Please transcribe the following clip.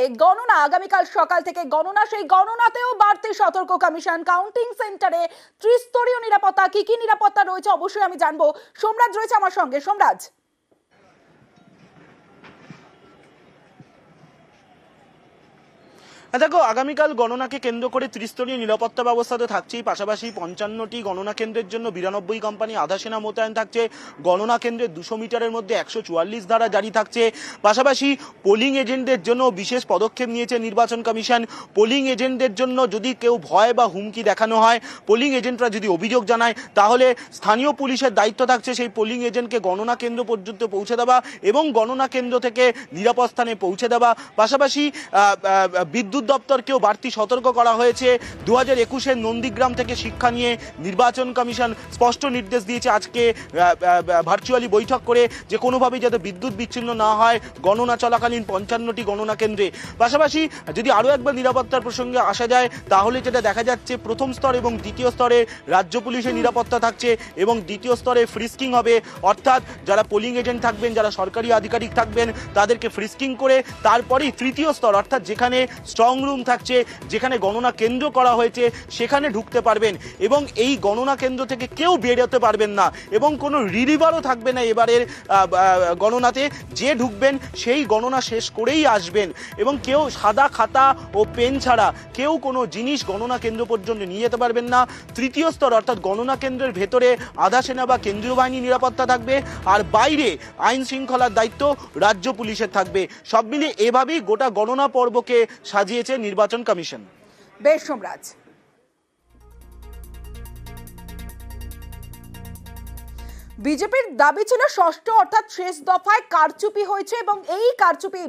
এই গণনা আগামীকাল সকাল থেকে গণনা, সেই গণনাতেও বাড়তি সতর্ক কমিশন। কাউন্টিং সেন্টারে ত্রিস্তরীয় নিরাপত্তা, কি কি নিরাপত্তা রয়েছে অবশ্যই আমি জানবো। সোমরাজ রয়েছে আমার সঙ্গে। সোমরাজ, দেখো, আগামীকাল গণনাকে কেন্দ্র করে ত্রিস্তরীয় নিরাপত্তা ব্যবস্থা তো থাকছেই, পাশাপাশি 55টি গণনা কেন্দ্রের জন্য 92 কোম্পানি আধা সেনা মোতায়েন থাকছে। গণনা কেন্দ্রের 200 মিটারের মধ্যে 144 ধারা জারি থাকছে। পাশাপাশি পোলিং এজেন্টদের জন্য বিশেষ পদক্ষেপ নিয়েছে নির্বাচন কমিশন। পোলিং এজেন্টদের জন্য যদি কেউ ভয় বা হুমকি দেখানো হয়, পোলিং এজেন্টরা যদি অভিযোগ জানায়, তাহলে স্থানীয় পুলিশের দায়িত্ব থাকছে সেই পোলিং এজেন্টকে গণনা কেন্দ্র পর্যন্ত পৌঁছে দেওয়া এবং গণনা কেন্দ্র থেকে নিরাপদ স্থানে পৌঁছে দেওয়া। পাশাপাশি বিদ্যুৎ দপ্তরকেও বাড়তি সতর্ক করা হয়েছে। 2021-এর নন্দীগ্রাম থেকে শিক্ষা নিয়ে নির্বাচন কমিশন স্পষ্ট নির্দেশ দিয়েছে আজকে ভার্চুয়ালি বৈঠক করে, যে কোনোভাবেই যাতে বিদ্যুৎ বিচ্ছিন্ন না হয় গণনা চলাকালীন 55টি গণনা কেন্দ্রে। পাশাপাশি যদি আরও একবার নিরাপত্তার প্রসঙ্গে আসা যায়, তাহলে যেটা দেখা যাচ্ছে, প্রথম স্তর এবং দ্বিতীয় স্তরে রাজ্য পুলিশের নিরাপত্তা থাকছে এবং দ্বিতীয় স্তরে ফ্রিস্কিং হবে। অর্থাৎ যারা পোলিং এজেন্ট থাকবেন, যারা সরকারি আধিকারিক থাকবেন, তাদেরকে ফ্রিস্কিং করে তারপরেই তৃতীয় স্তর, অর্থাৎ যেখানে স্ট্রং রুম থাকছে, যেখানে গণনা কেন্দ্র করা হয়েছে, সেখানে ঢুকতে পারবেন এবং এই গণনা কেন্দ্র থেকে কেউ বেরোতে পারবেন না এবং কোনো রিলিভারও থাকবে না এবারের গণনাতে। যে ঢুকবেন সেই গণনা শেষ করেই আসবেন এবং কেউ সাদা খাতা ও পেন ছাড়া কেউ কোনো জিনিস গণনা কেন্দ্র পর্যন্ত নিয়ে যেতে পারবেন না। তৃতীয় স্তর অর্থাৎ গণনা কেন্দ্রের ভেতরে আধা সেনা বা কেন্দ্রীয় বাহিনী নিরাপত্তা থাকবে, আর বাইরে আইন শৃঙ্খলার দায়িত্ব রাজ্য পুলিশের থাকবে। সব মিলিয়ে এভাবেই গোটা গণনা পর্বকে সাজিয়েছে নির্বাচন কমিশন। বেশ সোমরাজ। বিজেপির দাবি ছিল ষষ্ঠ অর্থাৎ শেষ দফায় কারচুপি হয়েছে এবং এই কারচুপি